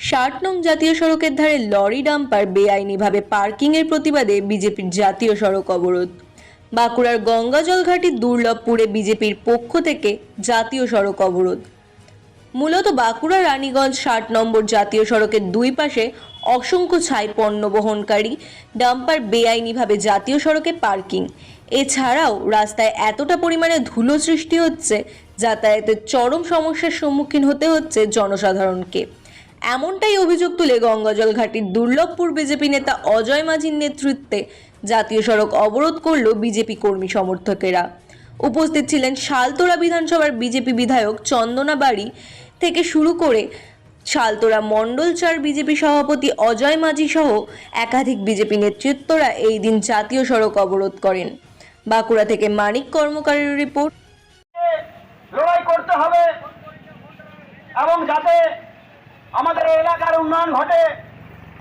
60 নং জাতীয় সড়কের ধারে লরি ডাম্পার বেআইনিভাবে পার্কিংয়ের প্রতিবাদে বিজেপির জাতীয় সড়ক অবরোধ। বাঁকুড়ার গঙ্গাজল ঘাটির দুর্লভপুরে বিজেপির পক্ষ থেকে জাতীয় সড়ক অবরোধ। মূলত বাঁকুড়া রানীগঞ্জ 60 নম্বর জাতীয় সড়কের দুই পাশে অসংখ্য ছাই পণ্য বহনকারী ডাম্পার বেআইনিভাবে জাতীয় সড়কে পার্কিং। এছাড়াও রাস্তায় এতটা পরিমাণে ধুলো সৃষ্টি হচ্ছে, যাতায়াতের চরম সমস্যার সম্মুখীন হতে হচ্ছে জনসাধারণকে। এমনটাই অভিযোগ তুলে গঙ্গাজল ঘাটির দুর্লভপুর বিজেপি নেতা অজয় মাঝির নেতৃত্বে জাতীয় সড়ক অবরোধ করল বিজেপি কর্মী সমর্থকেরা। উপস্থিত ছিলেন শালতোড়া বিধানসভার বিজেপি বিধায়ক চন্দনা বাড়ি থেকে শুরু করে শালতোড়া মণ্ডল 4 বিজেপি সভাপতি অজয় মাঝি সহ একাধিক বিজেপি নেতৃত্বরা এই দিন জাতীয় সড়ক অবরোধ করেন। বাঁকুড়া থেকে মানিক কর্মকারের রিপোর্ট। লড়াই করতে হবে এবং যাতে আমাদের এলাকার উন্নয়ন ঘটে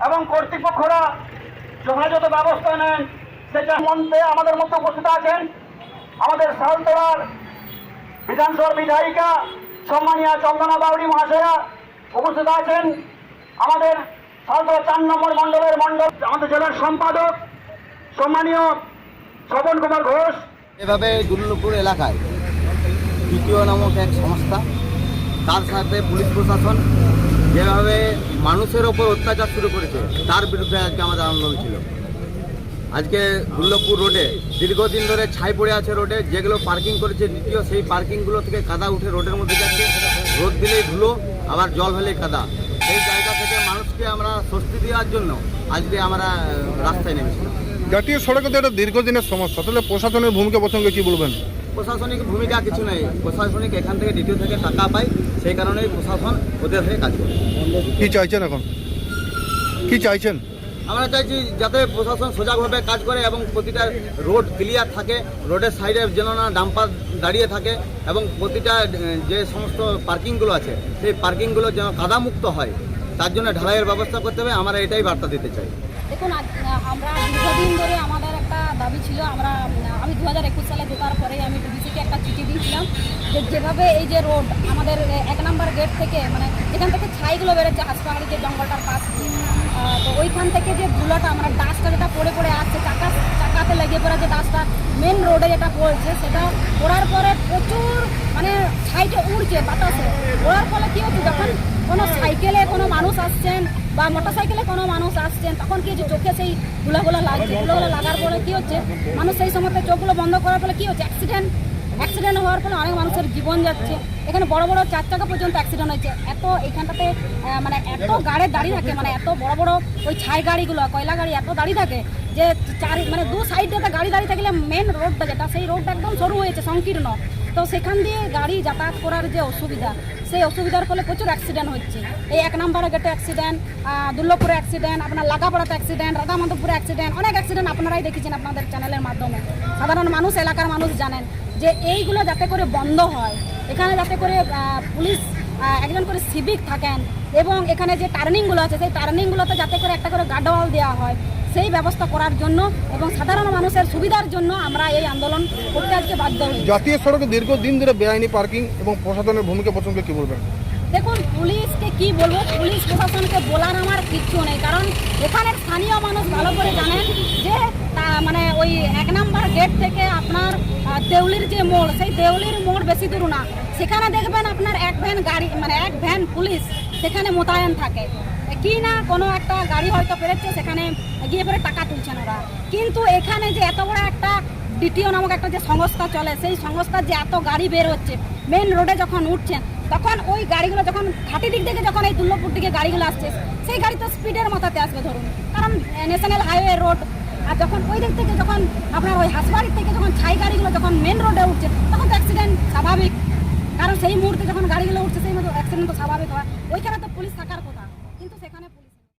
এবং কর্তৃপক্ষরা যথাযথ ব্যবস্থা নেন, সেটা মন্ত্রে আমাদের মধ্যে উপস্থিত আছেন আমাদের শালতোড়ার বিধানসভার বিধায়িকা সম্মানীয় চন্দনা বাউরি মহাশয়া, উপস্থিত আছেন আমাদের শালতোড়া 4 নম্বর মণ্ডলের আমাদের জেলার সম্পাদক সম্মানীয় শ্রবণ কুমার ঘোষ। এভাবে দুর্লভপুর এলাকায় দ্বিতীয় নামক এক সংস্থা, তার সাথে পুলিশ প্রশাসন যেভাবে মানুষের ওপর অত্যাচার শুরু করেছে, তার বিরুদ্ধে আজকে আমাদের আন্দোলন ছিল। আজকে দুর্লভপুর রোডে দীর্ঘদিন ধরে ছাই পড়ে আছে রোডে, যেগুলো পার্কিং করেছে দ্বিতীয়, সেই পার্কিংগুলো থেকে কাদা উঠে রোডের মধ্যে যাচ্ছে। রোদ দিলেই ধুলো, আবার জল হলেই কাদা। সেই জায়গা থেকে মানুষকে আমরা স্বস্তি দেওয়ার জন্য আজকে আমরা রাস্তায় নেমেছিলাম। জাতীয় সড়কে তো একটা দীর্ঘদিনের সমস্যা, তাহলে প্রশাসনের ভূমিকা প্রসঙ্গে কি বলবেন? প্রশাসনিক ভূমিকা কিছু নেই, প্রশাসনিক এখান থেকে দ্বিতীয় থেকে টাকা পায়, সেই কারণেই প্রশাসন ওদের হয়ে কাজ করে। কি চাইছেন এখন, কি চাইছেন? আমরা চাইছি যাতে প্রশাসন সজাগভাবে কাজ করে এবং প্রতিটা রোড ক্লিয়ার থাকে, রোডের সাইডে যেন না ডাম্পার দাঁড়িয়ে থাকে এবং প্রতিটা যে সমস্ত পার্কিংগুলো আছে সেই পার্কিংগুলো যেন কাদামুক্ত হয়, তার জন্য ঢালাইয়ের ব্যবস্থা করতে হবে। আমরা এটাই বার্তা দিতে চাই। দেখুন, আমরা দীর্ঘদিন ধরে আমাদের একটা দাবি ছিল, আমি 2021 সালে ঢোকার পরে আমি ডিবিসিকে একটা চিঠি দিয়েছিলাম যে যেভাবে এই যে রোড আমাদের 1 নম্বর গেট থেকে মানে যেখান থেকে ছাইগুলো বেরোচ্ছে হাসপাতালি যে জঙ্গলটার পাশ, তো ওইখান থেকে যে ধুলোটা আমরা ডাস্টটা যেটা পড়ে পড়ে আসছে, চাকাতে লেগে পড়ে যে ডাস্টটা মেন রোডে যেটা পড়ছে, সেটা পড়ার পরে প্রচুর মানে ছাইটা উড়ছে বাতাসে। ওড়ার ফলে কী হচ্ছে, যখন কোনো সাইকেলে কোনো মানুষ আসছেন বা মোটর সাইকেলে কোনো মানুষ আসছেন, তখন কি হচ্ছে চোখে সেই ধুলাগুলো লাগছে। ধুলাগুলো লাগার পরে কী হচ্ছে, মানুষ সেই সময় চোখগুলো বন্ধ করার ফলে কী হচ্ছে, অ্যাক্সিডেন্ট হওয়ার ফলে অনেক মানুষের জীবন যাচ্ছে। এখানে বড় বড় 4 চাকা পর্যন্ত অ্যাক্সিডেন্ট হয়েছে। এখানটাতে মানে এত গাড়ি দাঁড়িয়ে থাকে, মানে এত বড় বড় ওই ছাই গাড়িগুলো, কয়লা গাড়ি এত দাঁড়িয়ে থাকে যে মানে দু সাইডে গাড়ি দাঁড়িয়ে থাকলে মেন রোডটা যেটা, সেই রোডটা একদম সরু হয়েছে, সংকীর্ণ। তো সেখান দিয়ে গাড়ি যাতায়াত করার যে অসুবিধা, সেই অসুবিধার ফলে প্রচুর অ্যাক্সিডেন্ট হচ্ছে। এই 1 নম্বরে গেটে অ্যাক্সিডেন্ট, দুর্লভপুরে অ্যাক্সিডেন্ট, আপনার লাগাপাড়াতে অ্যাক্সিডেন্ট, রাধামাধবপুরে অ্যাক্সিডেন্ট, অনেক অ্যাক্সিডেন্ট আপনারাই দেখেছেন আপনাদের চ্যানেলের মাধ্যমে। সাধারণ মানুষ, এলাকার মানুষ জানেন যে এইগুলো যাতে করে বন্ধ হয়, এখানে যাতে করে পুলিশ একজন করে সিভিক থাকেন এবং এখানে যে টার্নিংগুলো আছে সেই টার্নিংগুলোতে যাতে করে একটা করে গার্ডওয়াল দেওয়া হয়, সেই ব্যবস্থা করার জন্য এবং সাধারণ মানুষের সুবিধার জন্য আমরা এই আন্দোলন করতে আজকে বাধ্য হই। জাতীয় সড়কে দীর্ঘদিন ধরে বেআইনি পার্কিং এবং প্রশাসনের ভূমিকা প্রসঙ্গে কি বলবেন? দেখুন, পুলিশকে কি বলবো, পুলিশ প্রশাসনকে বলার আমার কিচ্ছু নেই, কারণ এখানের স্থানীয় মানুষ ভালো করে জানেন যে মানে ওই 1 নম্বর গেট থেকে আপনার দেউলির যে মোড়, সেই দেউলির মোড় বেশি দূর না, সেখানে দেখবেন আপনার 1 ভ্যান গাড়ি মানে 1 ভ্যান পুলিশ সেখানে মোতায়েন থাকে। কি না কোনো একটা গাড়ি হয়তো পেরেছে, সেখানে গিয়ে পরে টাকা তুলছেন ওরা। কিন্তু এখানে যে এত বড় একটা ডিটিও নামক একটা যে সংস্থা চলে, সেই সংস্থার যে এত গাড়ি বের হচ্ছে মেন রোডে যখন উঠছেন, তখন ওই গাড়িগুলো যখন ঘাটি দিক থেকে যখন এই দুর্লভপুর দিকে গাড়িগুলো আসছে, সেই গাড়ি তো স্পিডের মাথাতে আসবে ধরুন, কারণ ন্যাশনাল হাইওয়ে রোড। আর যখন ওই দিক থেকে যখন আপনার ওই হাসবাড়ির থেকে যখন ছাই গাড়িগুলো যখন মেন রোডে উঠছে, তখন তো অ্যাক্সিডেন্ট স্বাভাবিক, কারণ সেই মুহূর্তে যখন গাড়িগুলো উঠছে সেই মতো অ্যাক্সিডেন্ট তো স্বাভাবিক হয়। ওইখানে তো পুলিশ থাকার কথা।